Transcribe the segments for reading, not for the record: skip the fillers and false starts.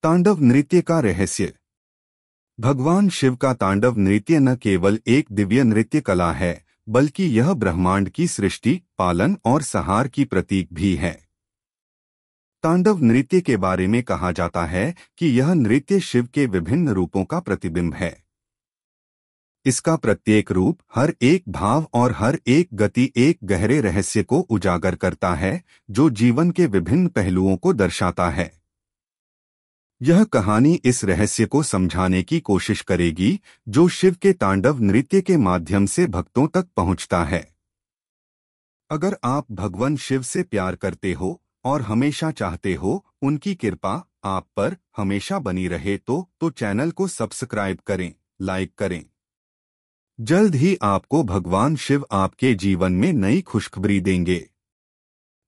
तांडव नृत्य का रहस्य। भगवान शिव का तांडव नृत्य न केवल एक दिव्य नृत्य कला है, बल्कि यह ब्रह्मांड की सृष्टि, पालन और संहार की प्रतीक भी है। तांडव नृत्य के बारे में कहा जाता है कि यह नृत्य शिव के विभिन्न रूपों का प्रतिबिंब है। इसका प्रत्येक रूप, हर एक भाव और हर एक गति एक गहरे रहस्य को उजागर करता है, जो जीवन के विभिन्न पहलुओं को दर्शाता है। यह कहानी इस रहस्य को समझाने की कोशिश करेगी, जो शिव के तांडव नृत्य के माध्यम से भक्तों तक पहुंचता है। अगर आप भगवान शिव से प्यार करते हो और हमेशा चाहते हो उनकी कृपा आप पर हमेशा बनी रहे तो चैनल को सब्सक्राइब करें, लाइक करें। जल्द ही आपको भगवान शिव आपके जीवन में नई खुशखबरी देंगे।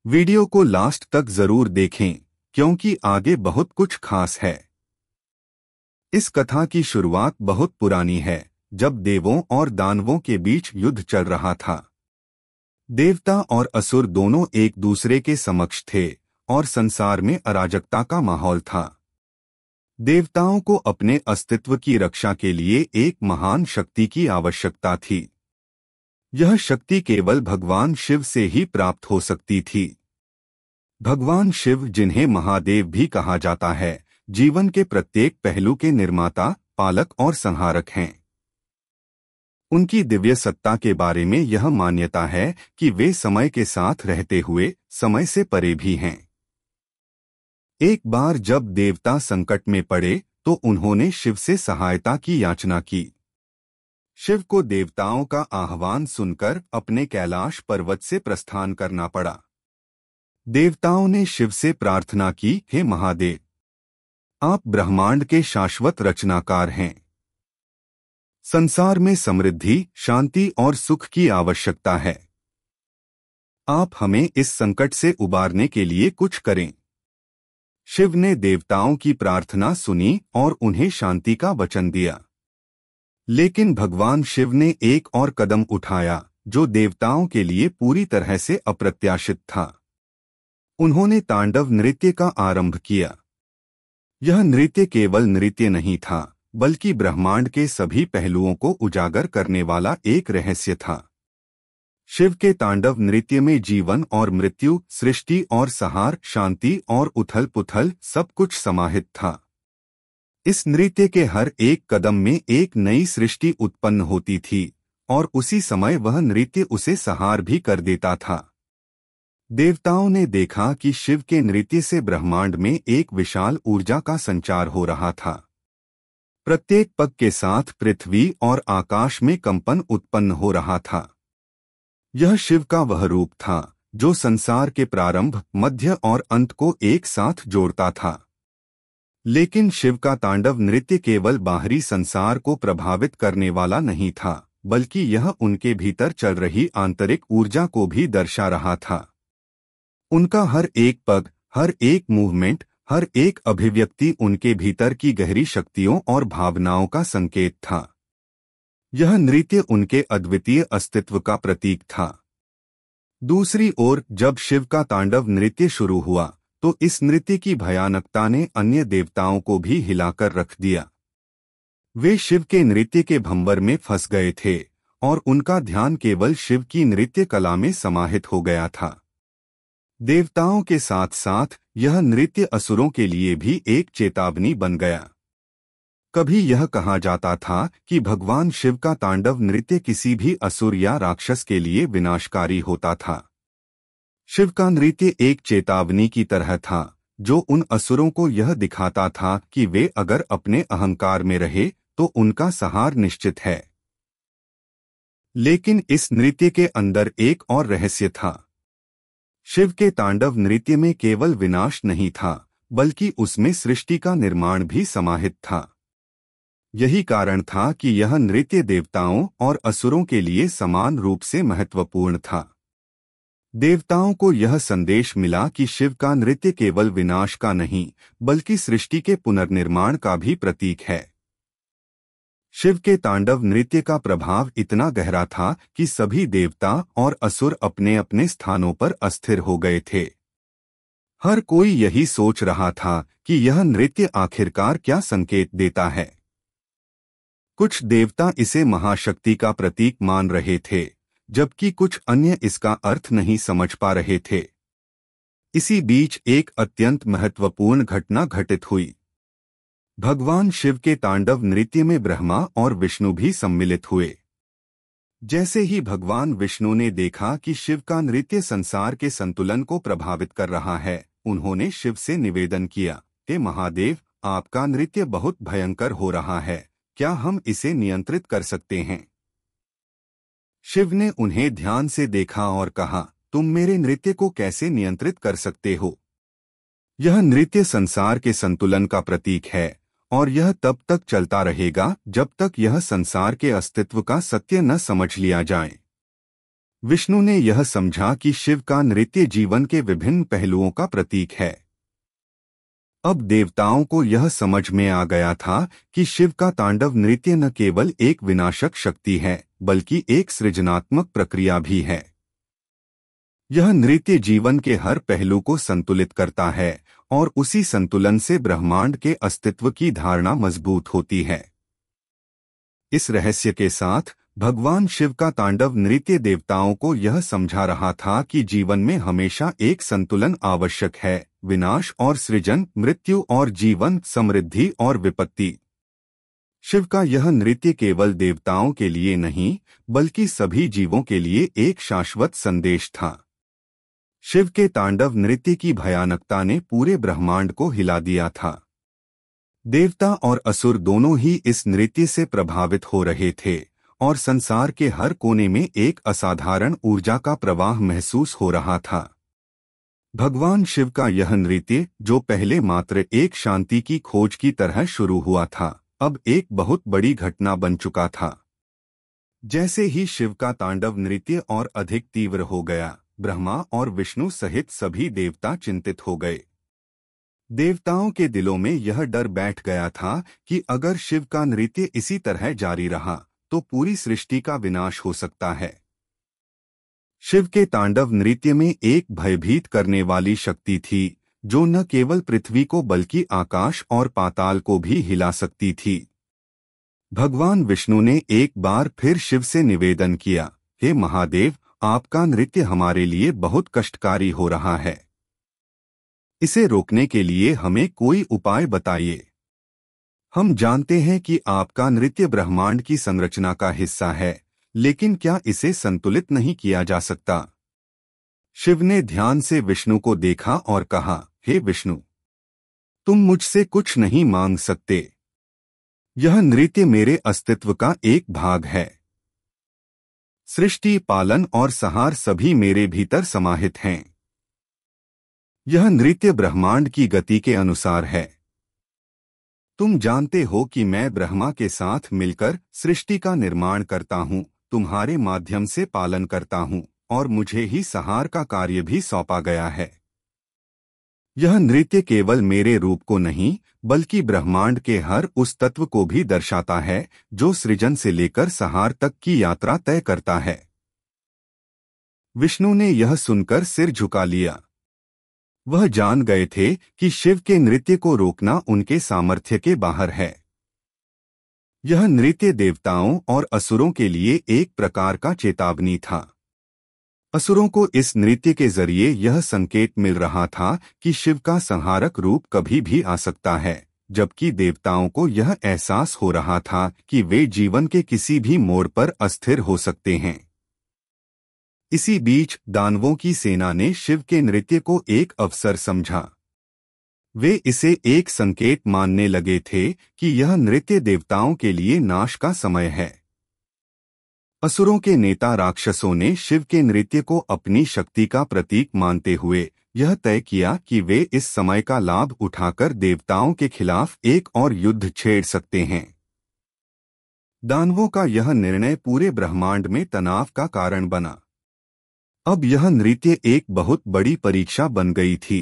वीडियो को लास्ट तक जरूर देखें, क्योंकि आगे बहुत कुछ खास है। इस कथा की शुरुआत बहुत पुरानी है, जब देवों और दानवों के बीच युद्ध चल रहा था। देवता और असुर दोनों एक दूसरे के समक्ष थे और संसार में अराजकता का माहौल था। देवताओं को अपने अस्तित्व की रक्षा के लिए एक महान शक्ति की आवश्यकता थी। यह शक्ति केवल भगवान शिव से ही प्राप्त हो सकती थी। भगवान शिव, जिन्हें महादेव भी कहा जाता है, जीवन के प्रत्येक पहलू के निर्माता, पालक और संहारक हैं। उनकी दिव्य सत्ता के बारे में यह मान्यता है कि वे समय के साथ रहते हुए समय से परे भी हैं। एक बार जब देवता संकट में पड़े तो उन्होंने शिव से सहायता की याचना की। शिव को देवताओं का आह्वान सुनकर अपने कैलाश पर्वत से प्रस्थान करना पड़ा। देवताओं ने शिव से प्रार्थना की, हे महादेव, आप ब्रह्मांड के शाश्वत रचनाकार हैं। संसार में समृद्धि, शांति और सुख की आवश्यकता है। आप हमें इस संकट से उबारने के लिए कुछ करें। शिव ने देवताओं की प्रार्थना सुनी और उन्हें शांति का वचन दिया। लेकिन भगवान शिव ने एक और कदम उठाया, जो देवताओं के लिए पूरी तरह से अप्रत्याशित था। उन्होंने तांडव नृत्य का आरंभ किया। यह नृत्य केवल नृत्य नहीं था, बल्कि ब्रह्मांड के सभी पहलुओं को उजागर करने वाला एक रहस्य था। शिव के तांडव नृत्य में जीवन और मृत्यु, सृष्टि और संहार, शांति और उथल पुथल सब कुछ समाहित था। इस नृत्य के हर एक कदम में एक नई सृष्टि उत्पन्न होती थी और उसी समय वह नृत्य उसे संहार भी कर देता था। देवताओं ने देखा कि शिव के नृत्य से ब्रह्मांड में एक विशाल ऊर्जा का संचार हो रहा था। प्रत्येक पग के साथ पृथ्वी और आकाश में कंपन उत्पन्न हो रहा था। यह शिव का वह रूप था जो संसार के प्रारंभ, मध्य और अंत को एक साथ जोड़ता था। लेकिन शिव का तांडव नृत्य केवल बाहरी संसार को प्रभावित करने वाला नहीं था, बल्कि यह उनके भीतर चल रही आंतरिक ऊर्जा को भी दर्शा रहा था। उनका हर एक पग, हर एक मूवमेंट, हर एक अभिव्यक्ति उनके भीतर की गहरी शक्तियों और भावनाओं का संकेत था। यह नृत्य उनके अद्वितीय अस्तित्व का प्रतीक था। दूसरी ओर, जब शिव का तांडव नृत्य शुरू हुआ, तो इस नृत्य की भयानकता ने अन्य देवताओं को भी हिलाकर रख दिया। वे शिव के नृत्य के भंवर में फंस गए थे और उनका ध्यान केवल शिव की नृत्य कला में समाहित हो गया था। देवताओं के साथ साथ यह नृत्य असुरों के लिए भी एक चेतावनी बन गया। कभी यह कहा जाता था कि भगवान शिव का तांडव नृत्य किसी भी असुर या राक्षस के लिए विनाशकारी होता था। शिव का नृत्य एक चेतावनी की तरह था, जो उन असुरों को यह दिखाता था कि वे अगर अपने अहंकार में रहे तो उनका संहार निश्चित है। लेकिन इस नृत्य के अंदर एक और रहस्य था। शिव के तांडव नृत्य में केवल विनाश नहीं था, बल्कि उसमें सृष्टि का निर्माण भी समाहित था। यही कारण था कि यह नृत्य देवताओं और असुरों के लिए समान रूप से महत्वपूर्ण था। देवताओं को यह संदेश मिला कि शिव का नृत्य केवल विनाश का नहीं, बल्कि सृष्टि के पुनर्निर्माण का भी प्रतीक है। शिव के तांडव नृत्य का प्रभाव इतना गहरा था कि सभी देवता और असुर अपने अपने स्थानों पर अस्थिर हो गए थे। हर कोई यही सोच रहा था कि यह नृत्य आखिरकार क्या संकेत देता है। कुछ देवता इसे महाशक्ति का प्रतीक मान रहे थे, जबकि कुछ अन्य इसका अर्थ नहीं समझ पा रहे थे। इसी बीच एक अत्यंत महत्वपूर्ण घटना घटित हुई। भगवान शिव के तांडव नृत्य में ब्रह्मा और विष्णु भी सम्मिलित हुए। जैसे ही भगवान विष्णु ने देखा कि शिव का नृत्य संसार के संतुलन को प्रभावित कर रहा है, उन्होंने शिव से निवेदन किया, हे महादेव, आपका नृत्य बहुत भयंकर हो रहा है, क्या हम इसे नियंत्रित कर सकते हैं? शिव ने उन्हें ध्यान से देखा और कहा, तुम मेरे नृत्य को कैसे नियंत्रित कर सकते हो? यह नृत्य संसार के संतुलन का प्रतीक है और यह तब तक चलता रहेगा जब तक यह संसार के अस्तित्व का सत्य न समझ लिया जाए। विष्णु ने यह समझा कि शिव का नृत्य जीवन के विभिन्न पहलुओं का प्रतीक है। अब देवताओं को यह समझ में आ गया था कि शिव का तांडव नृत्य न केवल एक विनाशक शक्ति है, बल्कि एक सृजनात्मक प्रक्रिया भी है। यह नृत्य जीवन के हर पहलू को संतुलित करता है और उसी संतुलन से ब्रह्मांड के अस्तित्व की धारणा मजबूत होती है। इस रहस्य के साथ भगवान शिव का तांडव नृत्य देवताओं को यह समझा रहा था कि जीवन में हमेशा एक संतुलन आवश्यक है, विनाश और सृजन, मृत्यु और जीवन, समृद्धि और विपत्ति। शिव का यह नृत्य केवल देवताओं के लिए नहीं, बल्कि सभी जीवों के लिए एक शाश्वत संदेश था। शिव के तांडव नृत्य की भयानकता ने पूरे ब्रह्मांड को हिला दिया था। देवता और असुर दोनों ही इस नृत्य से प्रभावित हो रहे थे और संसार के हर कोने में एक असाधारण ऊर्जा का प्रवाह महसूस हो रहा था। भगवान शिव का यह नृत्य, जो पहले मात्र एक शांति की खोज की तरह शुरू हुआ था, अब एक बहुत बड़ी घटना बन चुका था। जैसे ही शिव का तांडव नृत्य और अधिक तीव्र हो गया, ब्रह्मा और विष्णु सहित सभी देवता चिंतित हो गए। देवताओं के दिलों में यह डर बैठ गया था कि अगर शिव का नृत्य इसी तरह जारी रहा तो पूरी सृष्टि का विनाश हो सकता है। शिव के तांडव नृत्य में एक भयभीत करने वाली शक्ति थी, जो न केवल पृथ्वी को बल्कि आकाश और पाताल को भी हिला सकती थी। भगवान विष्णु ने एक बार फिर शिव से निवेदन किया, हे महादेव, आपका नृत्य हमारे लिए बहुत कष्टकारी हो रहा है। इसे रोकने के लिए हमें कोई उपाय बताइए। हम जानते हैं कि आपका नृत्य ब्रह्मांड की संरचना का हिस्सा है, लेकिन क्या इसे संतुलित नहीं किया जा सकता? शिव ने ध्यान से विष्णु को देखा और कहा, हे विष्णु, तुम मुझसे कुछ नहीं मांग सकते। यह नृत्य मेरे अस्तित्व का एक भाग है। सृष्टि, पालन और संहार सभी मेरे भीतर समाहित हैं। यह नृत्य ब्रह्मांड की गति के अनुसार है। तुम जानते हो कि मैं ब्रह्मा के साथ मिलकर सृष्टि का निर्माण करता हूँ, तुम्हारे माध्यम से पालन करता हूँ और मुझे ही संहार का कार्य भी सौंपा गया है। यह नृत्य केवल मेरे रूप को नहीं, बल्कि ब्रह्मांड के हर उस तत्व को भी दर्शाता है जो सृजन से लेकर संहार तक की यात्रा तय करता है। विष्णु ने यह सुनकर सिर झुका लिया। वह जान गए थे कि शिव के नृत्य को रोकना उनके सामर्थ्य के बाहर है। यह नृत्य देवताओं और असुरों के लिए एक प्रकार का चेतावनी था। असुरों को इस नृत्य के जरिए यह संकेत मिल रहा था कि शिव का संहारक रूप कभी भी आ सकता है, जबकि देवताओं को यह एहसास हो रहा था कि वे जीवन के किसी भी मोड़ पर अस्थिर हो सकते हैं। इसी बीच दानवों की सेना ने शिव के नृत्य को एक अवसर समझा। वे इसे एक संकेत मानने लगे थे कि यह नृत्य देवताओं के लिए नाश का समय है। असुरों के नेता राक्षसों ने शिव के नृत्य को अपनी शक्ति का प्रतीक मानते हुए यह तय किया कि वे इस समय का लाभ उठाकर देवताओं के खिलाफ एक और युद्ध छेड़ सकते हैं। दानवों का यह निर्णय पूरे ब्रह्मांड में तनाव का कारण बना। अब यह नृत्य एक बहुत बड़ी परीक्षा बन गई थी।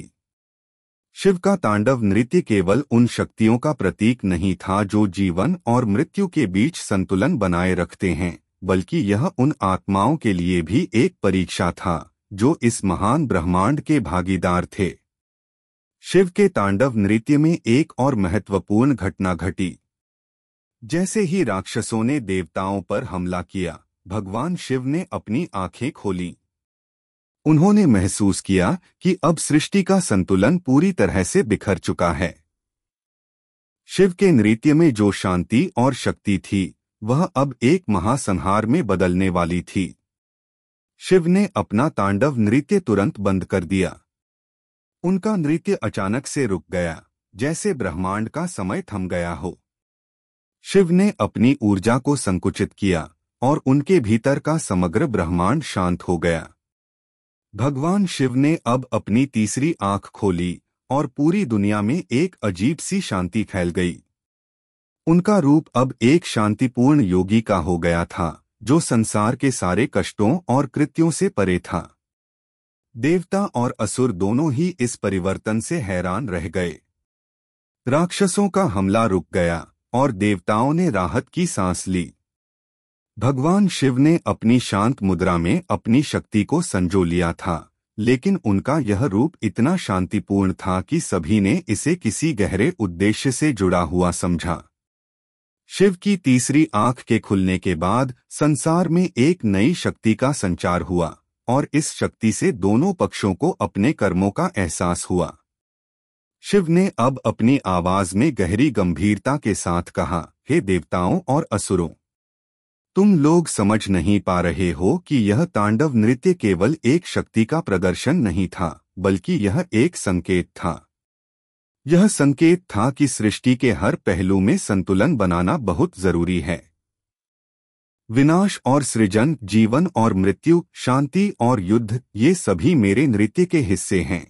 शिव का तांडव नृत्य केवल उन शक्तियों का प्रतीक नहीं था जो जीवन और मृत्यु के बीच संतुलन बनाए रखते हैं, बल्कि यह उन आत्माओं के लिए भी एक परीक्षा था जो इस महान ब्रह्मांड के भागीदार थे। शिव के तांडव नृत्य में एक और महत्वपूर्ण घटना घटी। जैसे ही राक्षसों ने देवताओं पर हमला किया, भगवान शिव ने अपनी आंखें खोलीं। उन्होंने महसूस किया कि अब सृष्टि का संतुलन पूरी तरह से बिखर चुका है। शिव के नृत्य में जो शांति और शक्ति थी, वह अब एक महासंहार में बदलने वाली थी। शिव ने अपना तांडव नृत्य तुरंत बंद कर दिया। उनका नृत्य अचानक से रुक गया, जैसे ब्रह्मांड का समय थम गया हो। शिव ने अपनी ऊर्जा को संकुचित किया और उनके भीतर का समग्र ब्रह्मांड शांत हो गया। भगवान शिव ने अब अपनी तीसरी आंख खोली और पूरी दुनिया में एक अजीब सी शांति फैल गई। उनका रूप अब एक शांतिपूर्ण योगी का हो गया था, जो संसार के सारे कष्टों और कृत्यों से परे था। देवता और असुर दोनों ही इस परिवर्तन से हैरान रह गए। राक्षसों का हमला रुक गया और देवताओं ने राहत की सांस ली। भगवान शिव ने अपनी शांत मुद्रा में अपनी शक्ति को संजो लिया था, लेकिन उनका यह रूप इतना शांतिपूर्ण था कि सभी ने इसे किसी गहरे उद्देश्य से जुड़ा हुआ समझा। शिव की तीसरी आंख के खुलने के बाद संसार में एक नई शक्ति का संचार हुआ और इस शक्ति से दोनों पक्षों को अपने कर्मों का एहसास हुआ। शिव ने अब अपनी आवाज में गहरी गंभीरता के साथ कहा, हे देवताओं और असुरों, तुम लोग समझ नहीं पा रहे हो कि यह तांडव नृत्य केवल एक शक्ति का प्रदर्शन नहीं था, बल्कि यह एक संकेत था। यह संकेत था कि सृष्टि के हर पहलू में संतुलन बनाना बहुत जरूरी है। विनाश और सृजन, जीवन और मृत्यु, शांति और युद्ध, ये सभी मेरे नृत्य के हिस्से हैं।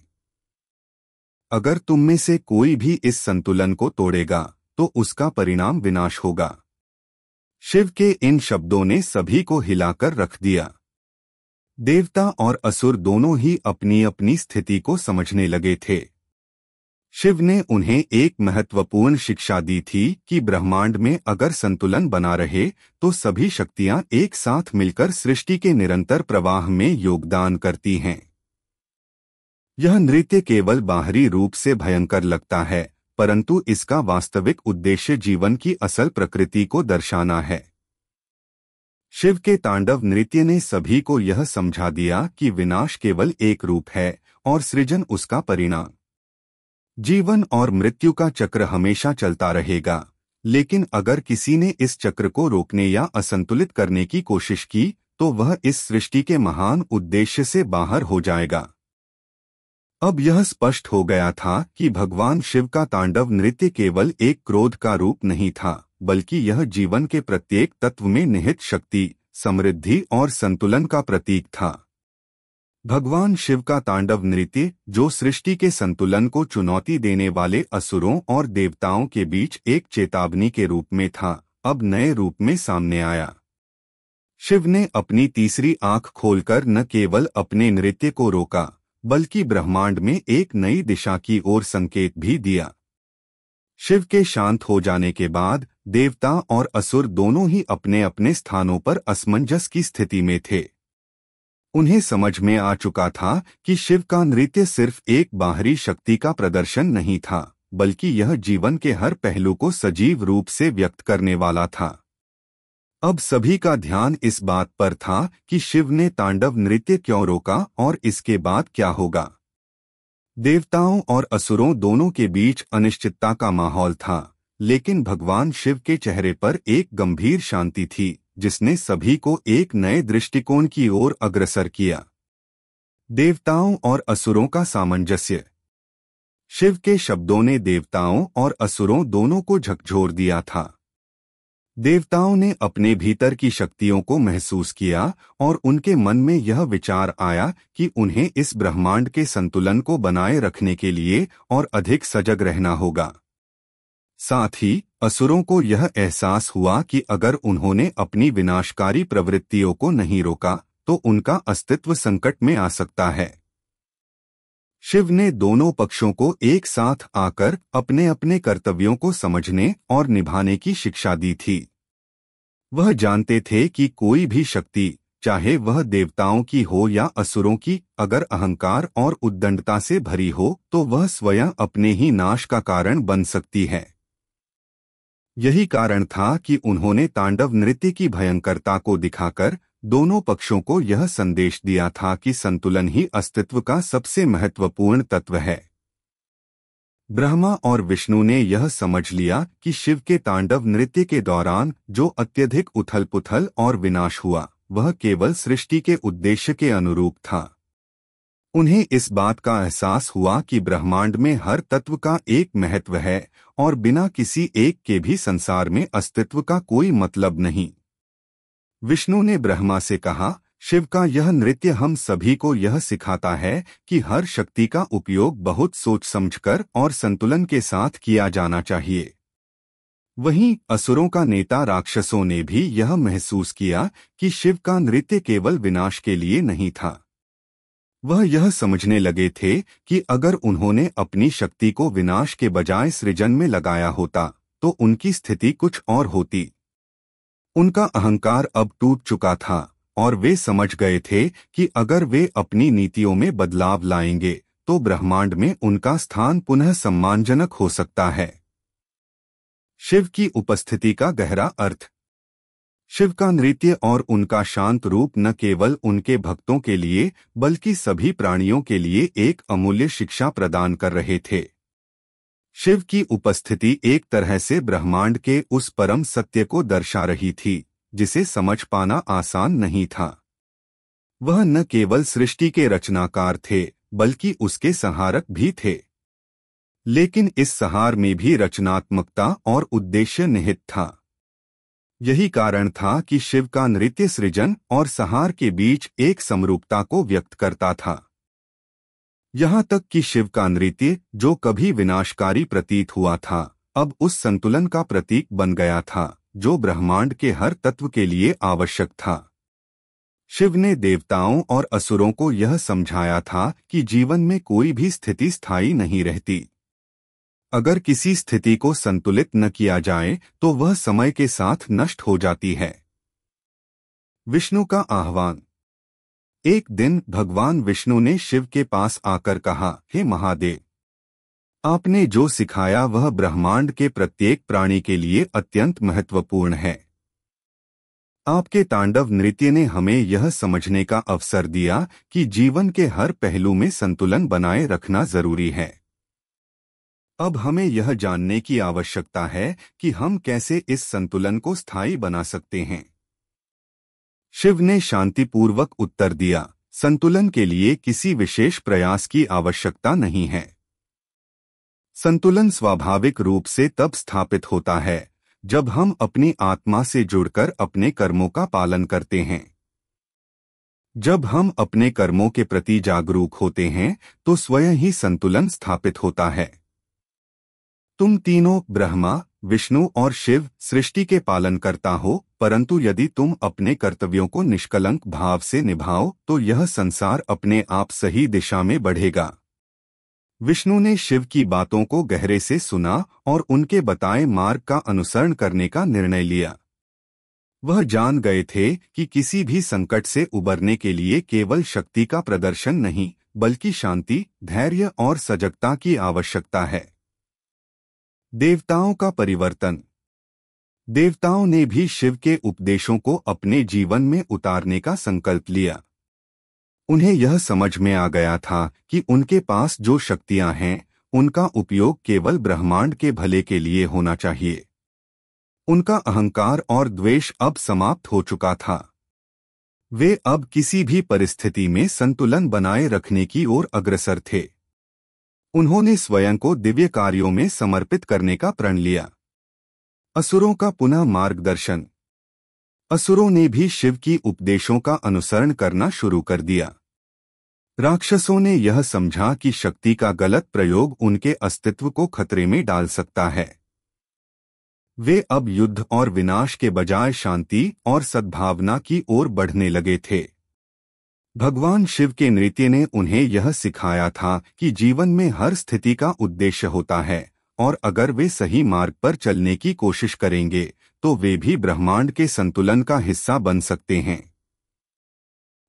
अगर तुम में से कोई भी इस संतुलन को तोड़ेगा, तो उसका परिणाम विनाश होगा। शिव के इन शब्दों ने सभी को हिलाकर रख दिया। देवता और असुर दोनों ही अपनी अपनी स्थिति को समझने लगे थे। शिव ने उन्हें एक महत्वपूर्ण शिक्षा दी थी कि ब्रह्मांड में अगर संतुलन बना रहे तो सभी शक्तियां एक साथ मिलकर सृष्टि के निरंतर प्रवाह में योगदान करती हैं। यह नृत्य केवल बाहरी रूप से भयंकर लगता है, परंतु इसका वास्तविक उद्देश्य जीवन की असल प्रकृति को दर्शाना है। शिव के तांडव नृत्य ने सभी को यह समझा दिया कि विनाश केवल एक रूप है और सृजन उसका परिणाम। जीवन और मृत्यु का चक्र हमेशा चलता रहेगा, लेकिन अगर किसी ने इस चक्र को रोकने या असंतुलित करने की कोशिश की, तो वह इस सृष्टि के महान उद्देश्य से बाहर हो जाएगा। अब यह स्पष्ट हो गया था कि भगवान शिव का तांडव नृत्य केवल एक क्रोध का रूप नहीं था, बल्कि यह जीवन के प्रत्येक तत्व में निहित शक्ति, समृद्धि और संतुलन का प्रतीक था। भगवान शिव का तांडव नृत्य, जो सृष्टि के संतुलन को चुनौती देने वाले असुरों और देवताओं के बीच एक चेतावनी के रूप में था, अब नए रूप में सामने आया। शिव ने अपनी तीसरी आंख खोलकर न केवल अपने नृत्य को रोका, बल्कि ब्रह्मांड में एक नई दिशा की ओर संकेत भी दिया। शिव के शांत हो जाने के बाद देवता और असुर दोनों ही अपने अपने स्थानों पर असमंजस की स्थिति में थे। उन्हें समझ में आ चुका था कि शिव का नृत्य सिर्फ एक बाहरी शक्ति का प्रदर्शन नहीं था, बल्कि यह जीवन के हर पहलू को सजीव रूप से व्यक्त करने वाला था। अब सभी का ध्यान इस बात पर था कि शिव ने तांडव नृत्य क्यों रोका और इसके बाद क्या होगा। देवताओं और असुरों दोनों के बीच अनिश्चितता का माहौल था, लेकिन भगवान शिव के चेहरे पर एक गंभीर शांति थी, जिसने सभी को एक नए दृष्टिकोण की ओर अग्रसर किया। देवताओं और असुरों का सामंजस्य। शिव के शब्दों ने देवताओं और असुरों दोनों को झकझोर दिया था। देवताओं ने अपने भीतर की शक्तियों को महसूस किया और उनके मन में यह विचार आया कि उन्हें इस ब्रह्मांड के संतुलन को बनाए रखने के लिए और अधिक सजग रहना होगा। साथ ही असुरों को यह एहसास हुआ कि अगर उन्होंने अपनी विनाशकारी प्रवृत्तियों को नहीं रोका, तो उनका अस्तित्व संकट में आ सकता है। शिव ने दोनों पक्षों को एक साथ आकर अपने अपने कर्तव्यों को समझने और निभाने की शिक्षा दी थी। वह जानते थे कि कोई भी शक्ति, चाहे वह देवताओं की हो या असुरों की, अगर अहंकार और उद्दंडता से भरी हो तो वह स्वयं अपने ही नाश का कारण बन सकती है। यही कारण था कि उन्होंने तांडव नृत्य की भयंकरता को दिखाकर दोनों पक्षों को यह संदेश दिया था कि संतुलन ही अस्तित्व का सबसे महत्वपूर्ण तत्व है। ब्रह्मा और विष्णु ने यह समझ लिया कि शिव के तांडव नृत्य के दौरान जो अत्यधिक उथल-पुथल और विनाश हुआ, वह केवल सृष्टि के उद्देश्य के अनुरूप था। उन्हें इस बात का एहसास हुआ कि ब्रह्मांड में हर तत्व का एक महत्व है और बिना किसी एक के भी संसार में अस्तित्व का कोई मतलब नहीं। विष्णु ने ब्रह्मा से कहा, शिव का यह नृत्य हम सभी को यह सिखाता है कि हर शक्ति का उपयोग बहुत सोच समझकर और संतुलन के साथ किया जाना चाहिए। वहीं असुरों का नेता राक्षसों ने भी यह महसूस किया कि शिव का नृत्य केवल विनाश के लिए नहीं था। वह यह समझने लगे थे कि अगर उन्होंने अपनी शक्ति को विनाश के बजाय सृजन में लगाया होता तो उनकी स्थिति कुछ और होती। उनका अहंकार अब टूट चुका था और वे समझ गए थे कि अगर वे अपनी नीतियों में बदलाव लाएंगे तो ब्रह्मांड में उनका स्थान पुनः सम्मानजनक हो सकता है। शिव की उपस्थिति का गहरा अर्थ। शिव का नृत्य और उनका शांत रूप न केवल उनके भक्तों के लिए बल्कि सभी प्राणियों के लिए एक अमूल्य शिक्षा प्रदान कर रहे थे। शिव की उपस्थिति एक तरह से ब्रह्मांड के उस परम सत्य को दर्शा रही थी जिसे समझ पाना आसान नहीं था। वह न केवल सृष्टि के रचनाकार थे बल्कि उसके संहारक भी थे। लेकिन इस संहार में भी रचनात्मकता और उद्देश्य निहित था। यही कारण था कि शिव का नृत्य सृजन और संहार के बीच एक समरूपता को व्यक्त करता था। यहाँ तक कि शिव का नृत्य जो कभी विनाशकारी प्रतीत हुआ था, अब उस संतुलन का प्रतीक बन गया था जो ब्रह्मांड के हर तत्व के लिए आवश्यक था। शिव ने देवताओं और असुरों को यह समझाया था कि जीवन में कोई भी स्थिति स्थायी नहीं रहती। अगर किसी स्थिति को संतुलित न किया जाए तो वह समय के साथ नष्ट हो जाती है। विष्णु का आह्वान। एक दिन भगवान विष्णु ने शिव के पास आकर कहा, हे महादेव, आपने जो सिखाया वह ब्रह्मांड के प्रत्येक प्राणी के लिए अत्यंत महत्वपूर्ण है। आपके तांडव नृत्य ने हमें यह समझने का अवसर दिया कि जीवन के हर पहलू में संतुलन बनाए रखना जरूरी है। अब हमें यह जानने की आवश्यकता है कि हम कैसे इस संतुलन को स्थायी बना सकते हैं। शिव ने शांतिपूर्वक उत्तर दिया, संतुलन के लिए किसी विशेष प्रयास की आवश्यकता नहीं है। संतुलन स्वाभाविक रूप से तब स्थापित होता है जब हम अपनी आत्मा से जुड़कर अपने कर्मों का पालन करते हैं। जब हम अपने कर्मों के प्रति जागरूक होते हैं तो स्वयं ही संतुलन स्थापित होता है। तुम तीनों ब्रह्मा, विष्णु और शिव सृष्टि के पालन करता हो, परंतु यदि तुम अपने कर्तव्यों को निष्कलंक भाव से निभाओ तो यह संसार अपने आप सही दिशा में बढ़ेगा। विष्णु ने शिव की बातों को गहरे से सुना और उनके बताए मार्ग का अनुसरण करने का निर्णय लिया। वह जान गए थे कि किसी भी संकट से उबरने के लिए केवल शक्ति का प्रदर्शन नहीं बल्कि शांति, धैर्य और सजगता की आवश्यकता है। देवताओं का परिवर्तन। देवताओं ने भी शिव के उपदेशों को अपने जीवन में उतारने का संकल्प लिया। उन्हें यह समझ में आ गया था कि उनके पास जो शक्तियां हैं उनका उपयोग केवल ब्रह्मांड के भले के लिए होना चाहिए। उनका अहंकार और द्वेष अब समाप्त हो चुका था। वे अब किसी भी परिस्थिति में संतुलन बनाए रखने की ओर अग्रसर थे। उन्होंने स्वयं को दिव्य कार्यों में समर्पित करने का प्रण लिया। असुरों का पुनः मार्गदर्शन। असुरों ने भी शिव की उपदेशों का अनुसरण करना शुरू कर दिया। राक्षसों ने यह समझा कि शक्ति का गलत प्रयोग उनके अस्तित्व को खतरे में डाल सकता है। वे अब युद्ध और विनाश के बजाय शांति और सद्भावना की ओर बढ़ने लगे थे। भगवान शिव के नृत्य ने उन्हें यह सिखाया था कि जीवन में हर स्थिति का उद्देश्य होता है और अगर वे सही मार्ग पर चलने की कोशिश करेंगे तो वे भी ब्रह्मांड के संतुलन का हिस्सा बन सकते हैं।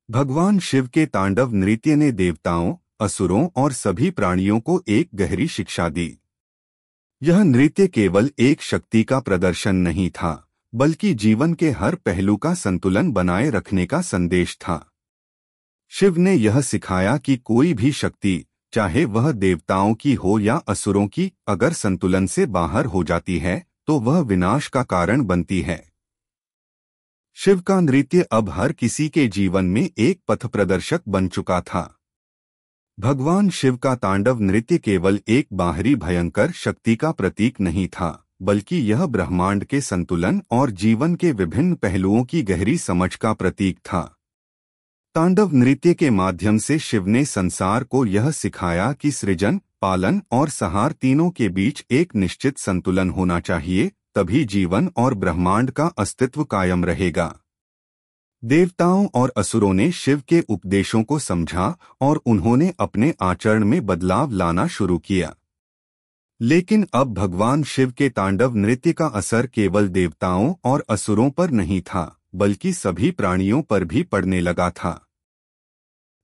भगवान शिव के तांडव नृत्य ने देवताओं, असुरों और सभी प्राणियों को एक गहरी शिक्षा दी। यह नृत्य केवल एक शक्ति का प्रदर्शन नहीं था, बल्कि जीवन के हर पहलू का संतुलन बनाए रखने का संदेश था। शिव ने यह सिखाया कि कोई भी शक्ति, चाहे वह देवताओं की हो या असुरों की, अगर संतुलन से बाहर हो जाती है तो वह विनाश का कारण बनती है। शिव का नृत्य अब हर किसी के जीवन में एक पथ प्रदर्शक बन चुका था। भगवान शिव का तांडव नृत्य केवल एक बाहरी भयंकर शक्ति का प्रतीक नहीं था, बल्कि यह ब्रह्मांड के संतुलन और जीवन के विभिन्न पहलुओं की गहरी समझ का प्रतीक था। तांडव नृत्य के माध्यम से शिव ने संसार को यह सिखाया कि सृजन, पालन और संहार तीनों के बीच एक निश्चित संतुलन होना चाहिए, तभी जीवन और ब्रह्मांड का अस्तित्व कायम रहेगा। देवताओं और असुरों ने शिव के उपदेशों को समझा और उन्होंने अपने आचरण में बदलाव लाना शुरू किया। लेकिन अब भगवान शिव के तांडव नृत्य का असर केवल देवताओं और असुरों पर नहीं था, बल्कि सभी प्राणियों पर भी पड़ने लगा था।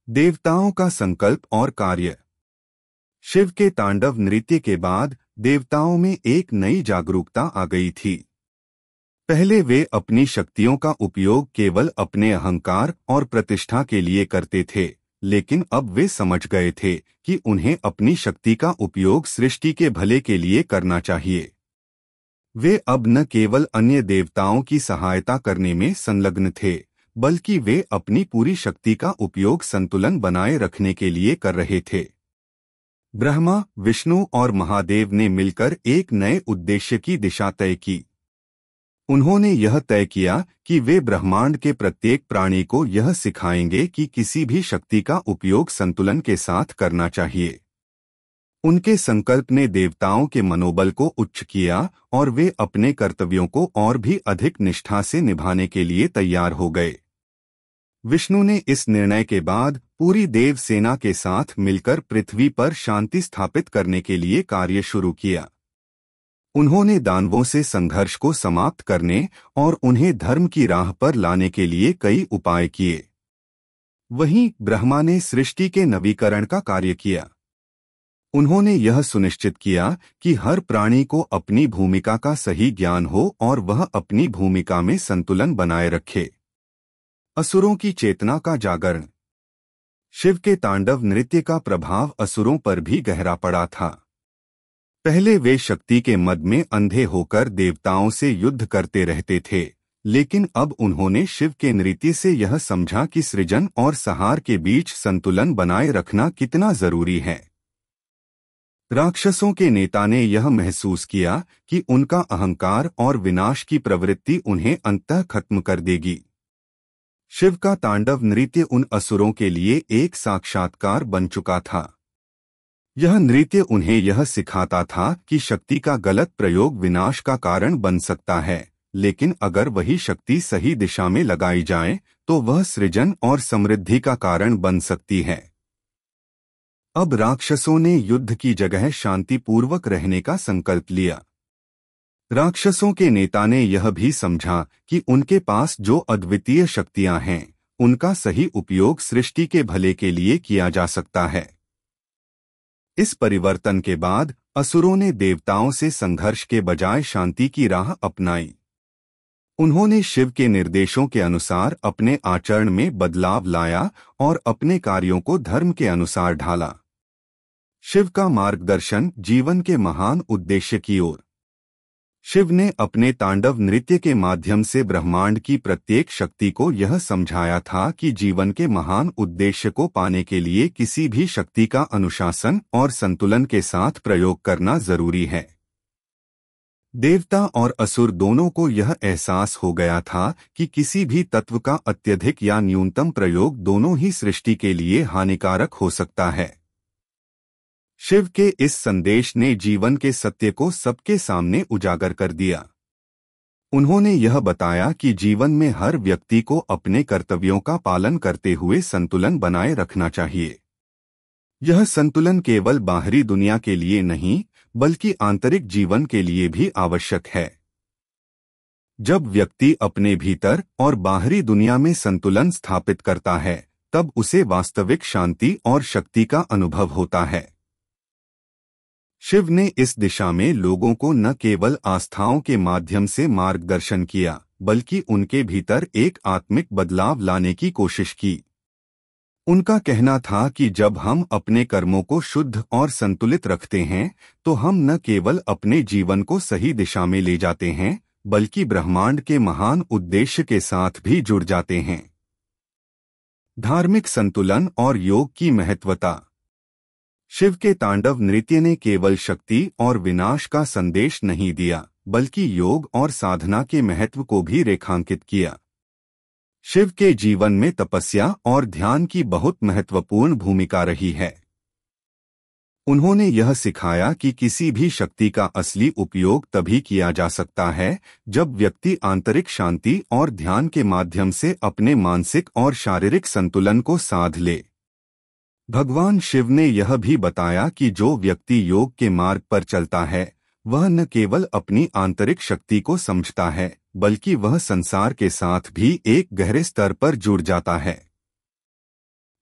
देवताओं का संकल्प और कार्य। शिव के तांडव नृत्य के बाद देवताओं में एक नई जागरूकता आ गई थी। पहले वे अपनी शक्तियों का उपयोग केवल अपने अहंकार और प्रतिष्ठा के लिए करते थे, लेकिन अब वे समझ गए थे कि उन्हें अपनी शक्ति का उपयोग सृष्टि के भले के लिए करना चाहिए। वे अब न केवल अन्य देवताओं की सहायता करने में संलग्न थे, बल्कि वे अपनी पूरी शक्ति का उपयोग संतुलन बनाए रखने के लिए कर रहे थे। ब्रह्मा, विष्णु और महादेव ने मिलकर एक नए उद्देश्य की दिशा तय की। उन्होंने यह तय किया कि वे ब्रह्मांड के प्रत्येक प्राणी को यह सिखाएंगे कि किसी भी शक्ति का उपयोग संतुलन के साथ करना चाहिए। उनके संकल्प ने देवताओं के मनोबल को उच्च किया और वे अपने कर्तव्यों को और भी अधिक निष्ठा से निभाने के लिए तैयार हो गए। विष्णु ने इस निर्णय के बाद पूरी देव सेना के साथ मिलकर पृथ्वी पर शांति स्थापित करने के लिए कार्य शुरू किया। उन्होंने दानवों से संघर्ष को समाप्त करने और उन्हें धर्म की राह पर लाने के लिए कई उपाय किए। वहीं ब्रह्मा ने सृष्टि के नवीकरण का कार्य किया। उन्होंने यह सुनिश्चित किया कि हर प्राणी को अपनी भूमिका का सही ज्ञान हो और वह अपनी भूमिका में संतुलन बनाए रखे। असुरों की चेतना का जागरण। शिव के तांडव नृत्य का प्रभाव असुरों पर भी गहरा पड़ा था। पहले वे शक्ति के मद में अंधे होकर देवताओं से युद्ध करते रहते थे, लेकिन अब उन्होंने शिव के नृत्य से यह समझा कि सृजन और संहार के बीच संतुलन बनाए रखना कितना जरूरी है। राक्षसों के नेता ने यह महसूस किया कि उनका अहंकार और विनाश की प्रवृत्ति उन्हें अंततः खत्म कर देगी। शिव का तांडव नृत्य उन असुरों के लिए एक साक्षात्कार बन चुका था। यह नृत्य उन्हें यह सिखाता था कि शक्ति का गलत प्रयोग विनाश का कारण बन सकता है, लेकिन अगर वही शक्ति सही दिशा में लगाई जाए तो वह सृजन और समृद्धि का कारण बन सकती है। अब राक्षसों ने युद्ध की जगह शांतिपूर्वक रहने का संकल्प लिया। राक्षसों के नेता ने यह भी समझा कि उनके पास जो अद्वितीय शक्तियां हैं, उनका सही उपयोग सृष्टि के भले के लिए किया जा सकता है। इस परिवर्तन के बाद असुरों ने देवताओं से संघर्ष के बजाय शांति की राह अपनाई। उन्होंने शिव के निर्देशों के अनुसार अपने आचरण में बदलाव लाया और अपने कार्यों को धर्म के अनुसार ढाला। शिव का मार्गदर्शन जीवन के महान उद्देश्य की ओर। शिव ने अपने तांडव नृत्य के माध्यम से ब्रह्मांड की प्रत्येक शक्ति को यह समझाया था कि जीवन के महान उद्देश्य को पाने के लिए किसी भी शक्ति का अनुशासन और संतुलन के साथ प्रयोग करना जरूरी है। देवता और असुर दोनों को यह एहसास हो गया था कि किसी भी तत्व का अत्यधिक या न्यूनतम प्रयोग दोनों ही सृष्टि के लिए हानिकारक हो सकता है। शिव के इस संदेश ने जीवन के सत्य को सबके सामने उजागर कर दिया। उन्होंने यह बताया कि जीवन में हर व्यक्ति को अपने कर्तव्यों का पालन करते हुए संतुलन बनाए रखना चाहिए। यह संतुलन केवल बाहरी दुनिया के लिए नहीं, बल्कि आंतरिक जीवन के लिए भी आवश्यक है। जब व्यक्ति अपने भीतर और बाहरी दुनिया में संतुलन स्थापित करता है, तब उसे वास्तविक शांति और शक्ति का अनुभव होता है। शिव ने इस दिशा में लोगों को न केवल आस्थाओं के माध्यम से मार्गदर्शन किया, बल्कि उनके भीतर एक आत्मिक बदलाव लाने की कोशिश की। उनका कहना था कि जब हम अपने कर्मों को शुद्ध और संतुलित रखते हैं, तो हम न केवल अपने जीवन को सही दिशा में ले जाते हैं, बल्कि ब्रह्मांड के महान उद्देश्य के साथ भी जुड़ जाते हैं। धार्मिक संतुलन और योग की महत्वता। शिव के तांडव नृत्य ने केवल शक्ति और विनाश का संदेश नहीं दिया, बल्कि योग और साधना के महत्व को भी रेखांकित किया। शिव के जीवन में तपस्या और ध्यान की बहुत महत्वपूर्ण भूमिका रही है। उन्होंने यह सिखाया कि किसी भी शक्ति का असली उपयोग तभी किया जा सकता है जब व्यक्ति आंतरिक शांति और ध्यान के माध्यम से अपने मानसिक और शारीरिक संतुलन को साध ले। भगवान शिव ने यह भी बताया कि जो व्यक्ति योग के मार्ग पर चलता है, वह न केवल अपनी आंतरिक शक्ति को समझता है, बल्कि वह संसार के साथ भी एक गहरे स्तर पर जुड़ जाता है।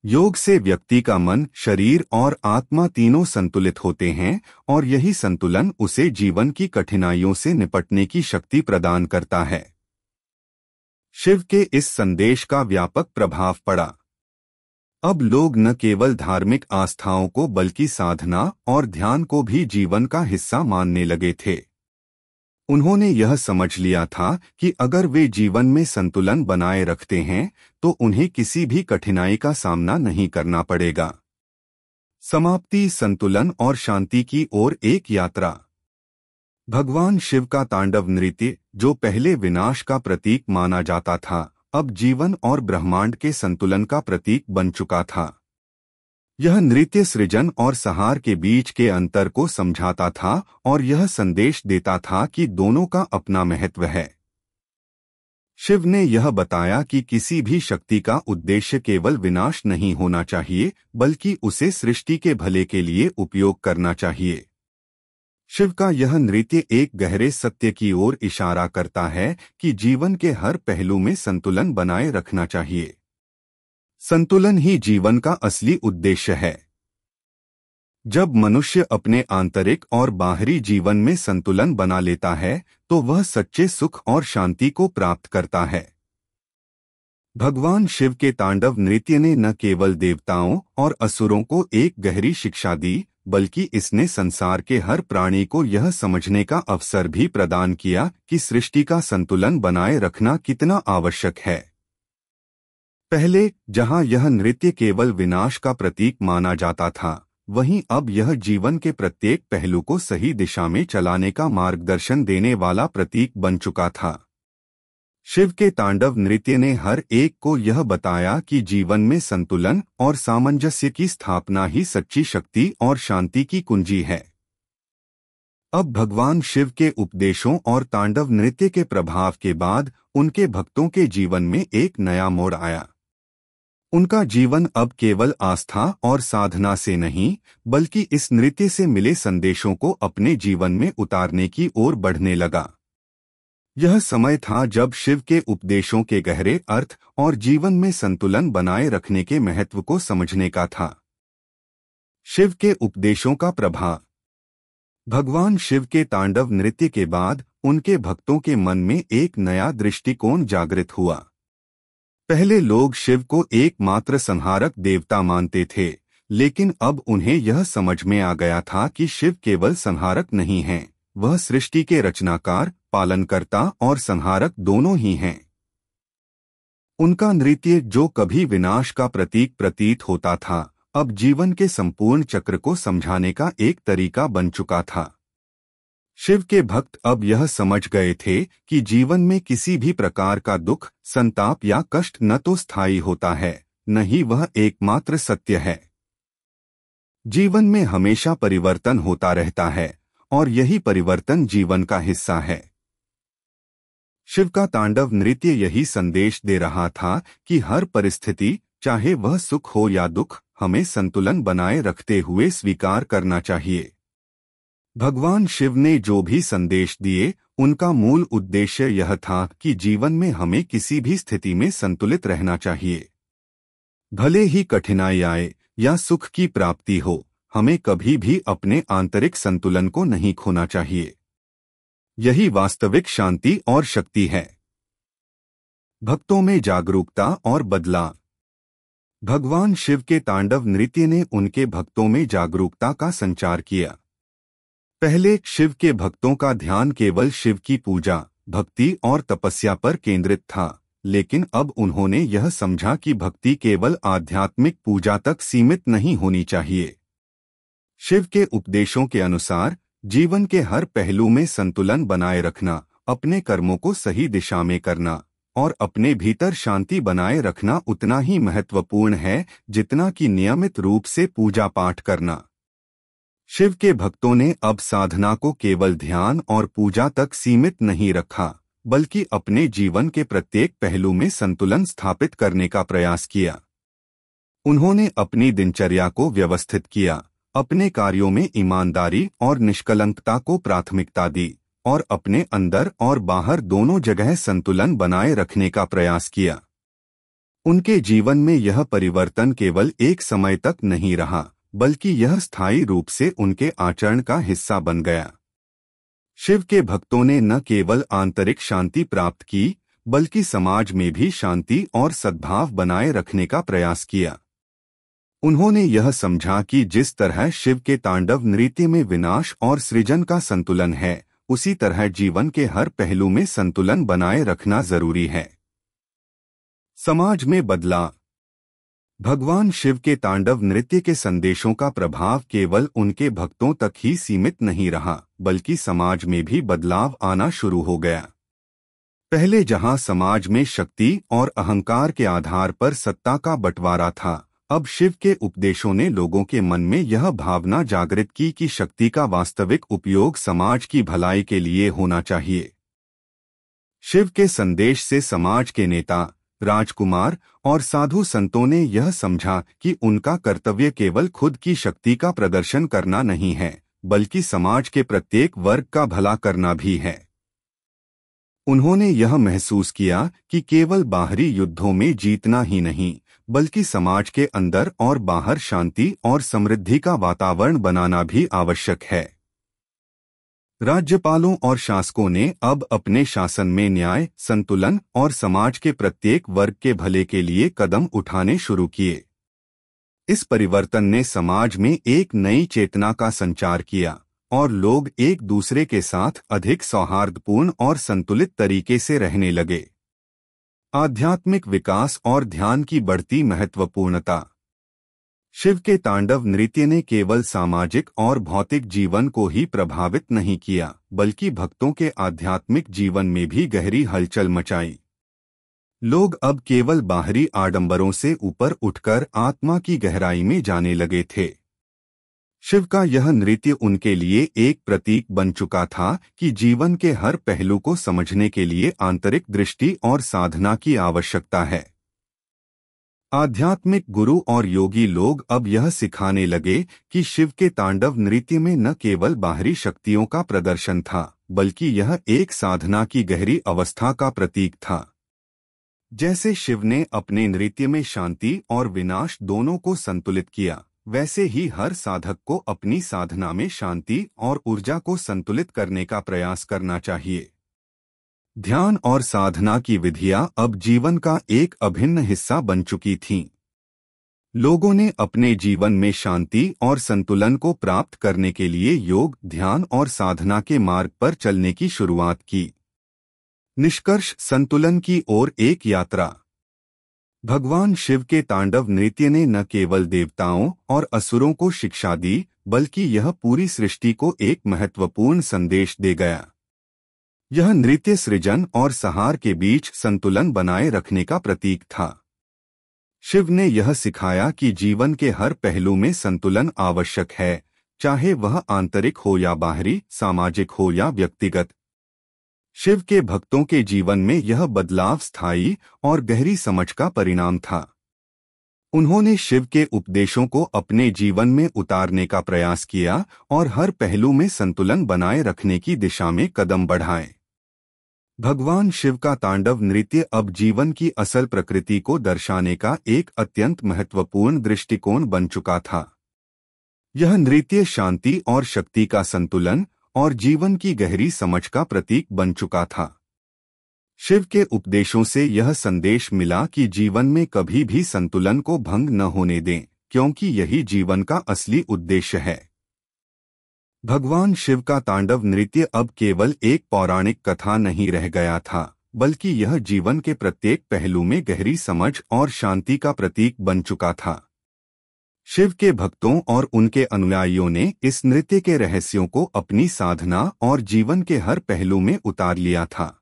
योग से व्यक्ति का मन, शरीर और आत्मा तीनों संतुलित होते हैं और यही संतुलन उसे जीवन की कठिनाइयों से निपटने की शक्ति प्रदान करता है। शिव के इस संदेश का व्यापक प्रभाव पड़ा। अब लोग न केवल धार्मिक आस्थाओं को बल्कि साधना और ध्यान को भी जीवन का हिस्सा मानने लगे थे। उन्होंने यह समझ लिया था कि अगर वे जीवन में संतुलन बनाए रखते हैं, तो उन्हें किसी भी कठिनाई का सामना नहीं करना पड़ेगा। समाप्ति, संतुलन और शांति की ओर एक यात्रा। भगवान शिव का तांडव नृत्य, जो पहले विनाश का प्रतीक माना जाता था, अब जीवन और ब्रह्मांड के संतुलन का प्रतीक बन चुका था। यह नृत्य सृजन और संहार के बीच के अंतर को समझाता था और यह संदेश देता था कि दोनों का अपना महत्व है। शिव ने यह बताया कि किसी भी शक्ति का उद्देश्य केवल विनाश नहीं होना चाहिए, बल्कि उसे सृष्टि के भले के लिए उपयोग करना चाहिए। शिव का यह नृत्य एक गहरे सत्य की ओर इशारा करता है कि जीवन के हर पहलू में संतुलन बनाए रखना चाहिए। संतुलन ही जीवन का असली उद्देश्य है। जब मनुष्य अपने आंतरिक और बाहरी जीवन में संतुलन बना लेता है, तो वह सच्चे सुख और शांति को प्राप्त करता है। भगवान शिव के तांडव नृत्य ने न केवल देवताओं और असुरों को एक गहरी शिक्षा दी, बल्कि इसने संसार के हर प्राणी को यह समझने का अवसर भी प्रदान किया कि सृष्टि का संतुलन बनाए रखना कितना आवश्यक है। पहले, जहां यह नृत्य केवल विनाश का प्रतीक माना जाता था, वहीं अब यह जीवन के प्रत्येक पहलू को सही दिशा में चलाने का मार्गदर्शन देने वाला प्रतीक बन चुका था। शिव के तांडव नृत्य ने हर एक को यह बताया कि जीवन में संतुलन और सामंजस्य की स्थापना ही सच्ची शक्ति और शांति की कुंजी है। अब भगवान शिव के उपदेशों और तांडव नृत्य के प्रभाव के बाद उनके भक्तों के जीवन में एक नया मोड़ आया। उनका जीवन अब केवल आस्था और साधना से नहीं, बल्कि इस नृत्य से मिले संदेशों को अपने जीवन में उतारने की ओर बढ़ने लगा। यह समय था जब शिव के उपदेशों के गहरे अर्थ और जीवन में संतुलन बनाए रखने के महत्व को समझने का था। शिव के उपदेशों का प्रभाव। भगवान शिव के तांडव नृत्य के बाद उनके भक्तों के मन में एक नया दृष्टिकोण जागृत हुआ। पहले लोग शिव को एकमात्र संहारक देवता मानते थे, लेकिन अब उन्हें यह समझ में आ गया था कि शिव केवल संहारक नहीं हैं, वह सृष्टि के रचनाकार, पालनकर्ता और संहारक दोनों ही हैं। उनका नृत्य, जो कभी विनाश का प्रतीक प्रतीत होता था, अब जीवन के संपूर्ण चक्र को समझाने का एक तरीका बन चुका था। शिव के भक्त अब यह समझ गए थे कि जीवन में किसी भी प्रकार का दुख, संताप या कष्ट न तो स्थायी होता है, न ही वह एकमात्र सत्य है। जीवन में हमेशा परिवर्तन होता रहता है और यही परिवर्तन जीवन का हिस्सा है। शिव का तांडव नृत्य यही संदेश दे रहा था कि हर परिस्थिति, चाहे वह सुख हो या दुख, हमें संतुलन बनाए रखते हुए स्वीकार करना चाहिए। भगवान शिव ने जो भी संदेश दिए, उनका मूल उद्देश्य यह था कि जीवन में हमें किसी भी स्थिति में संतुलित रहना चाहिए। भले ही कठिनाई आए या सुख की प्राप्ति हो, हमें कभी भी अपने आंतरिक संतुलन को नहीं खोना चाहिए। यही वास्तविक शांति और शक्ति है। भक्तों में जागरूकता और बदलाव। भगवान शिव के तांडव नृत्य ने उनके भक्तों में जागरूकता का संचार किया। पहले शिव के भक्तों का ध्यान केवल शिव की पूजा, भक्ति और तपस्या पर केंद्रित था, लेकिन अब उन्होंने यह समझा कि भक्ति केवल आध्यात्मिक पूजा तक सीमित नहीं होनी चाहिए। शिव के उपदेशों के अनुसार जीवन के हर पहलू में संतुलन बनाए रखना, अपने कर्मों को सही दिशा में करना और अपने भीतर शांति बनाए रखना उतना ही महत्वपूर्ण है जितना कि नियमित रूप से पूजा पाठ करना। शिव के भक्तों ने अब साधना को केवल ध्यान और पूजा तक सीमित नहीं रखा, बल्कि अपने जीवन के प्रत्येक पहलू में संतुलन स्थापित करने का प्रयास किया। उन्होंने अपनी दिनचर्या को व्यवस्थित किया, अपने कार्यों में ईमानदारी और निष्कलंकता को प्राथमिकता दी और अपने अंदर और बाहर दोनों जगह संतुलन बनाए रखने का प्रयास किया। उनके जीवन में यह परिवर्तन केवल एक समय तक नहीं रहा, बल्कि यह स्थायी रूप से उनके आचरण का हिस्सा बन गया। शिव के भक्तों ने न केवल आंतरिक शांति प्राप्त की, बल्कि समाज में भी शांति और सद्भाव बनाए रखने का प्रयास किया। उन्होंने यह समझा कि जिस तरह शिव के तांडव नृत्य में विनाश और सृजन का संतुलन है, उसी तरह जीवन के हर पहलू में संतुलन बनाए रखना जरूरी है। समाज में बदलाव। भगवान शिव के तांडव नृत्य के संदेशों का प्रभाव केवल उनके भक्तों तक ही सीमित नहीं रहा, बल्कि समाज में भी बदलाव आना शुरू हो गया। पहले जहां समाज में शक्ति और अहंकार के आधार पर सत्ता का बंटवारा था, अब शिव के उपदेशों ने लोगों के मन में यह भावना जागृत की कि शक्ति का वास्तविक उपयोग समाज की भलाई के लिए होना चाहिए। शिव के संदेश से समाज के नेता, राजकुमार और साधु संतों ने यह समझा कि उनका कर्तव्य केवल खुद की शक्ति का प्रदर्शन करना नहीं है, बल्कि समाज के प्रत्येक वर्ग का भला करना भी है। उन्होंने यह महसूस किया कि केवल बाहरी युद्धों में जीतना ही नहीं, बल्कि समाज के अंदर और बाहर शांति और समृद्धि का वातावरण बनाना भी आवश्यक है। राज्यपालों और शासकों ने अब अपने शासन में न्याय, संतुलन और समाज के प्रत्येक वर्ग के भले के लिए कदम उठाने शुरू किए। इस परिवर्तन ने समाज में एक नई चेतना का संचार किया और लोग एक दूसरे के साथ अधिक सौहार्दपूर्ण और संतुलित तरीके से रहने लगे। आध्यात्मिक विकास और ध्यान की बढ़ती महत्वपूर्णता। शिव के तांडव नृत्य ने केवल सामाजिक और भौतिक जीवन को ही प्रभावित नहीं किया, बल्कि भक्तों के आध्यात्मिक जीवन में भी गहरी हलचल मचाई। लोग अब केवल बाहरी आडंबरों से ऊपर उठकर आत्मा की गहराई में जाने लगे थे। शिव का यह नृत्य उनके लिए एक प्रतीक बन चुका था कि जीवन के हर पहलू को समझने के लिए आंतरिक दृष्टि और साधना की आवश्यकता है। आध्यात्मिक गुरु और योगी लोग अब यह सिखाने लगे कि शिव के तांडव नृत्य में न केवल बाहरी शक्तियों का प्रदर्शन था, बल्कि यह एक साधना की गहरी अवस्था का प्रतीक था। जैसे शिव ने अपने नृत्य में शांति और विनाश दोनों को संतुलित किया, वैसे ही हर साधक को अपनी साधना में शांति और ऊर्जा को संतुलित करने का प्रयास करना चाहिए। ध्यान और साधना की विधियां अब जीवन का एक अभिन्न हिस्सा बन चुकी थीं। लोगों ने अपने जीवन में शांति और संतुलन को प्राप्त करने के लिए योग, ध्यान और साधना के मार्ग पर चलने की शुरुआत की। निष्कर्ष, संतुलन की ओर एक यात्रा। भगवान शिव के तांडव नृत्य ने न केवल देवताओं और असुरों को शिक्षा दी, बल्कि यह पूरी सृष्टि को एक महत्वपूर्ण संदेश दे गया। यह नृत्य सृजन और संहार के बीच संतुलन बनाए रखने का प्रतीक था। शिव ने यह सिखाया कि जीवन के हर पहलू में संतुलन आवश्यक है, चाहे वह आंतरिक हो या बाहरी, सामाजिक हो या व्यक्तिगत। शिव के भक्तों के जीवन में यह बदलाव स्थायी और गहरी समझ का परिणाम था। उन्होंने शिव के उपदेशों को अपने जीवन में उतारने का प्रयास किया और हर पहलू में संतुलन बनाए रखने की दिशा में कदम बढ़ाए। भगवान शिव का तांडव नृत्य अब जीवन की असल प्रकृति को दर्शाने का एक अत्यंत महत्वपूर्ण दृष्टिकोण बन चुका था। यह नृत्य शांति और शक्ति का संतुलन और जीवन की गहरी समझ का प्रतीक बन चुका था। शिव के उपदेशों से यह संदेश मिला कि जीवन में कभी भी संतुलन को भंग न होने दें, क्योंकि यही जीवन का असली उद्देश्य है। भगवान शिव का तांडव नृत्य अब केवल एक पौराणिक कथा नहीं रह गया था, बल्कि यह जीवन के प्रत्येक पहलू में गहरी समझ और शांति का प्रतीक बन चुका था। शिव के भक्तों और उनके अनुयायियों ने इस नृत्य के रहस्यों को अपनी साधना और जीवन के हर पहलू में उतार लिया था।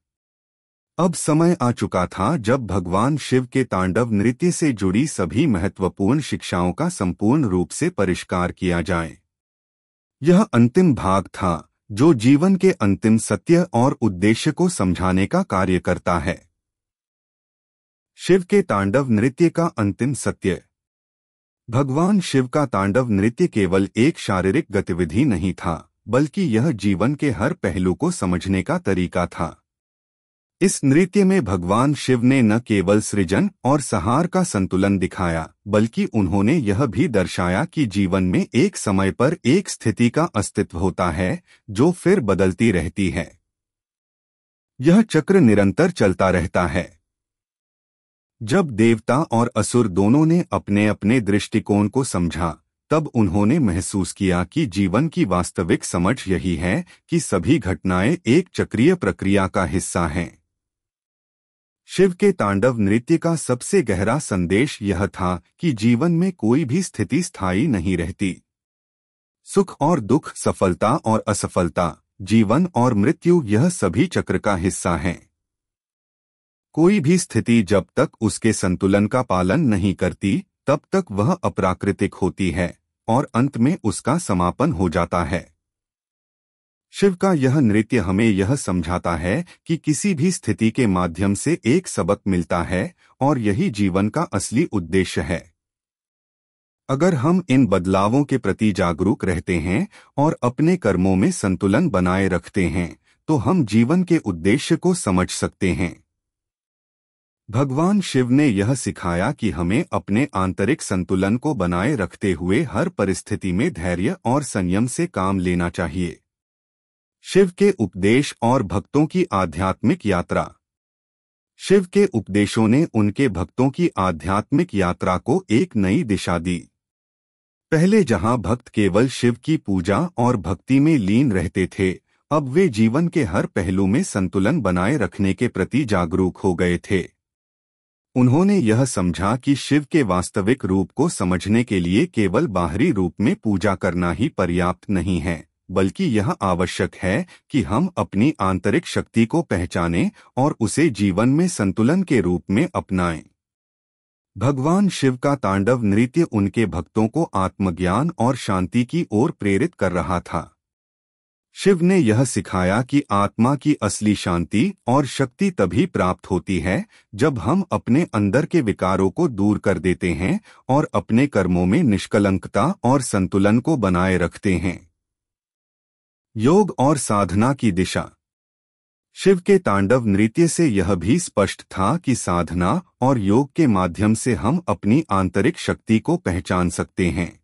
अब समय आ चुका था जब भगवान शिव के तांडव नृत्य से जुड़ी सभी महत्वपूर्ण शिक्षाओं का संपूर्ण रूप से परिष्कार किया जाए। यह अंतिम भाग था जो जीवन के अंतिम सत्य और उद्देश्य को समझाने का कार्य करता है। शिव के तांडव नृत्य का अंतिम सत्य। भगवान शिव का तांडव नृत्य केवल एक शारीरिक गतिविधि नहीं था, बल्कि यह जीवन के हर पहलू को समझने का तरीका था। इस नृत्य में भगवान शिव ने न केवल सृजन और संहार का संतुलन दिखाया, बल्कि उन्होंने यह भी दर्शाया कि जीवन में एक समय पर एक स्थिति का अस्तित्व होता है जो फिर बदलती रहती है। यह चक्र निरंतर चलता रहता है। जब देवता और असुर दोनों ने अपने अपने दृष्टिकोण को समझा, तब उन्होंने महसूस किया कि जीवन की वास्तविक समझ यही है कि सभी घटनाएं एक चक्रीय प्रक्रिया का हिस्सा हैं। शिव के तांडव नृत्य का सबसे गहरा संदेश यह था कि जीवन में कोई भी स्थिति स्थायी नहीं रहती। सुख और दुख, सफलता और असफलता, जीवन और मृत्यु, यह सभी चक्र का हिस्सा हैं। कोई भी स्थिति जब तक उसके संतुलन का पालन नहीं करती, तब तक वह अप्राकृतिक होती है और अंत में उसका समापन हो जाता है। शिव का यह नृत्य हमें यह समझाता है कि किसी भी स्थिति के माध्यम से एक सबक मिलता है और यही जीवन का असली उद्देश्य है। अगर हम इन बदलावों के प्रति जागरूक रहते हैं और अपने कर्मों में संतुलन बनाए रखते हैं, तो हम जीवन के उद्देश्य को समझ सकते हैं। भगवान शिव ने यह सिखाया कि हमें अपने आंतरिक संतुलन को बनाए रखते हुए हर परिस्थिति में धैर्य और संयम से काम लेना चाहिए। शिव के उपदेश और भक्तों की आध्यात्मिक यात्रा। शिव के उपदेशों ने उनके भक्तों की आध्यात्मिक यात्रा को एक नई दिशा दी। पहले जहां भक्त केवल शिव की पूजा और भक्ति में लीन रहते थे, अब वे जीवन के हर पहलू में संतुलन बनाए रखने के प्रति जागरूक हो गए थे। उन्होंने यह समझा कि शिव के वास्तविक रूप को समझने के लिए केवल बाहरी रूप में पूजा करना ही पर्याप्त नहीं है, बल्कि यह आवश्यक है कि हम अपनी आंतरिक शक्ति को पहचानें और उसे जीवन में संतुलन के रूप में अपनाएं। भगवान शिव का तांडव नृत्य उनके भक्तों को आत्मज्ञान और शांति की ओर प्रेरित कर रहा था। शिव ने यह सिखाया कि आत्मा की असली शांति और शक्ति तभी प्राप्त होती है जब हम अपने अंदर के विकारों को दूर कर देते हैं और अपने कर्मों में निष्कलंकता और संतुलन को बनाए रखते हैं। योग और साधना की दिशा। शिव के तांडव नृत्य से यह भी स्पष्ट था कि साधना और योग के माध्यम से हम अपनी आंतरिक शक्ति को पहचान सकते हैं।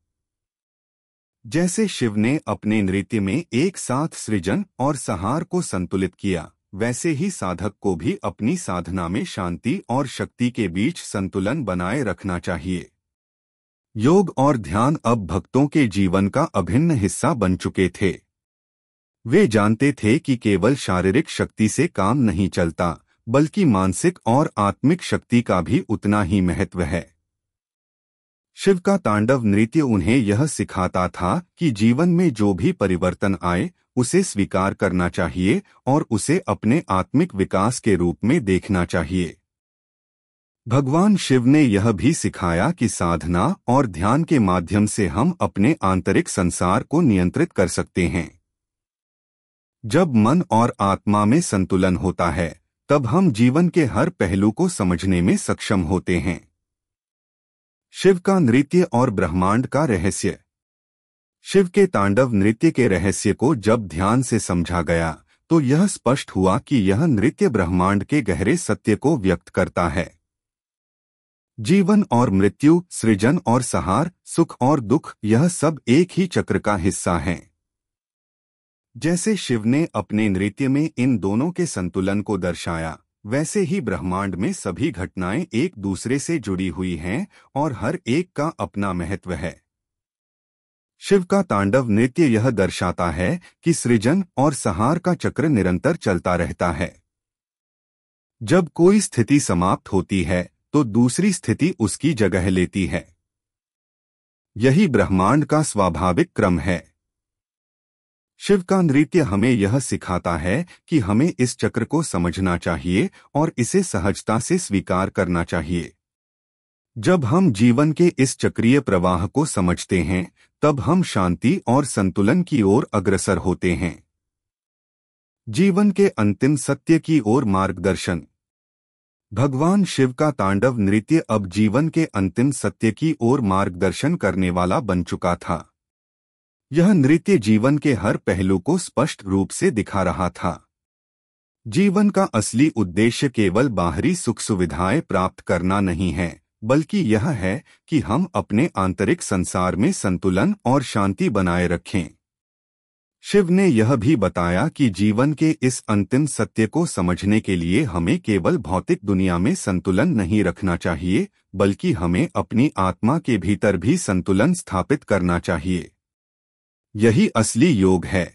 जैसे शिव ने अपने नृत्य में एक साथ सृजन और संहार को संतुलित किया, वैसे ही साधक को भी अपनी साधना में शांति और शक्ति के बीच संतुलन बनाए रखना चाहिए। योग और ध्यान अब भक्तों के जीवन का अभिन्न हिस्सा बन चुके थे। वे जानते थे कि केवल शारीरिक शक्ति से काम नहीं चलता, बल्कि मानसिक और आत्मिक शक्ति का भी उतना ही महत्व है। शिव का तांडव नृत्य उन्हें यह सिखाता था कि जीवन में जो भी परिवर्तन आए, उसे स्वीकार करना चाहिए और उसे अपने आत्मिक विकास के रूप में देखना चाहिए। भगवान शिव ने यह भी सिखाया कि साधना और ध्यान के माध्यम से हम अपने आंतरिक संसार को नियंत्रित कर सकते हैं। जब मन और आत्मा में संतुलन होता है, तब हम जीवन के हर पहलू को समझने में सक्षम होते हैं। शिव का नृत्य और ब्रह्मांड का रहस्य। शिव के तांडव नृत्य के रहस्य को जब ध्यान से समझा गया, तो यह स्पष्ट हुआ कि यह नृत्य ब्रह्मांड के गहरे सत्य को व्यक्त करता है। जीवन और मृत्यु, सृजन और संहार, सुख और दुख, यह सब एक ही चक्र का हिस्सा हैं। जैसे शिव ने अपने नृत्य में इन दोनों के संतुलन को दर्शाया, वैसे ही ब्रह्मांड में सभी घटनाएं एक दूसरे से जुड़ी हुई हैं और हर एक का अपना महत्व है। शिव का तांडव नृत्य यह दर्शाता है कि सृजन और संहार का चक्र निरंतर चलता रहता है। जब कोई स्थिति समाप्त होती है तो दूसरी स्थिति उसकी जगह लेती है। यही ब्रह्मांड का स्वाभाविक क्रम है। शिव का नृत्य हमें यह सिखाता है कि हमें इस चक्र को समझना चाहिए और इसे सहजता से स्वीकार करना चाहिए। जब हम जीवन के इस चक्रीय प्रवाह को समझते हैं, तब हम शांति और संतुलन की ओर अग्रसर होते हैं। जीवन के अंतिम सत्य की ओर मार्गदर्शन। भगवान शिव का तांडव नृत्य अब जीवन के अंतिम सत्य की ओर मार्गदर्शन करने वाला बन चुका था। यह नृत्य जीवन के हर पहलू को स्पष्ट रूप से दिखा रहा था। जीवन का असली उद्देश्य केवल बाहरी सुख सुविधाएं प्राप्त करना नहीं है, बल्कि यह है कि हम अपने आंतरिक संसार में संतुलन और शांति बनाए रखें। शिव ने यह भी बताया कि जीवन के इस अंतिम सत्य को समझने के लिए हमें केवल भौतिक दुनिया में संतुलन नहीं रखना चाहिए, बल्कि हमें अपनी आत्मा के भीतर भी संतुलन स्थापित करना चाहिए। यही असली योग है।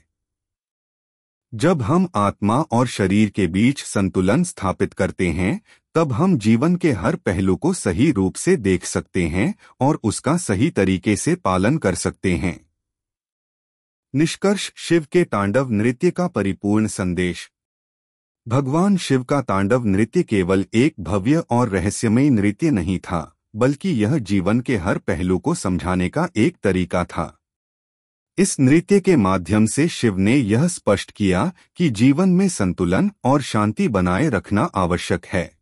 जब हम आत्मा और शरीर के बीच संतुलन स्थापित करते हैं, तब हम जीवन के हर पहलू को सही रूप से देख सकते हैं और उसका सही तरीके से पालन कर सकते हैं। निष्कर्ष, शिव के तांडव नृत्य का परिपूर्ण संदेश। भगवान शिव का तांडव नृत्य केवल एक भव्य और रहस्यमय नृत्य नहीं था, बल्कि यह जीवन के हर पहलू को समझाने का एक तरीका था। इस नृत्य के माध्यम से शिव ने यह स्पष्ट किया कि जीवन में संतुलन और शांति बनाए रखना आवश्यक है।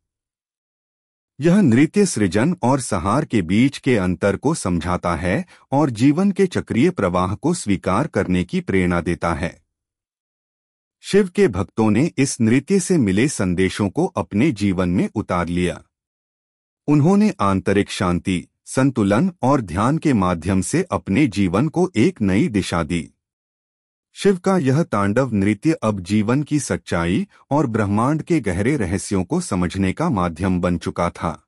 यह नृत्य सृजन और संहार के बीच के अंतर को समझाता है और जीवन के चक्रीय प्रवाह को स्वीकार करने की प्रेरणा देता है। शिव के भक्तों ने इस नृत्य से मिले संदेशों को अपने जीवन में उतार लिया। उन्होंने आंतरिक शांति, संतुलन और ध्यान के माध्यम से अपने जीवन को एक नई दिशा दी। शिव का यह तांडव नृत्य अब जीवन की सच्चाई और ब्रह्मांड के गहरे रहस्यों को समझने का माध्यम बन चुका था।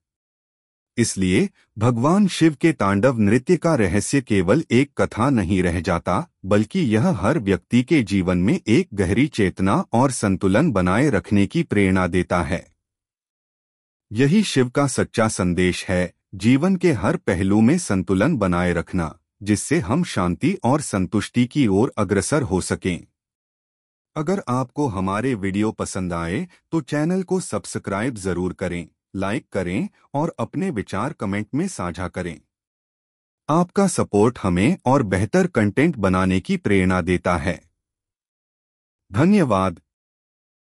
इसलिए भगवान शिव के तांडव नृत्य का रहस्य केवल एक कथा नहीं रह जाता, बल्कि यह हर व्यक्ति के जीवन में एक गहरी चेतना और संतुलन बनाए रखने की प्रेरणा देता है। यही शिव का सच्चा संदेश है, जीवन के हर पहलू में संतुलन बनाए रखना, जिससे हम शांति और संतुष्टि की ओर अग्रसर हो सकें। अगर आपको हमारे वीडियो पसंद आए तो चैनल को सब्सक्राइब जरूर करें, लाइक करें और अपने विचार कमेंट में साझा करें। आपका सपोर्ट हमें और बेहतर कंटेंट बनाने की प्रेरणा देता है। धन्यवाद।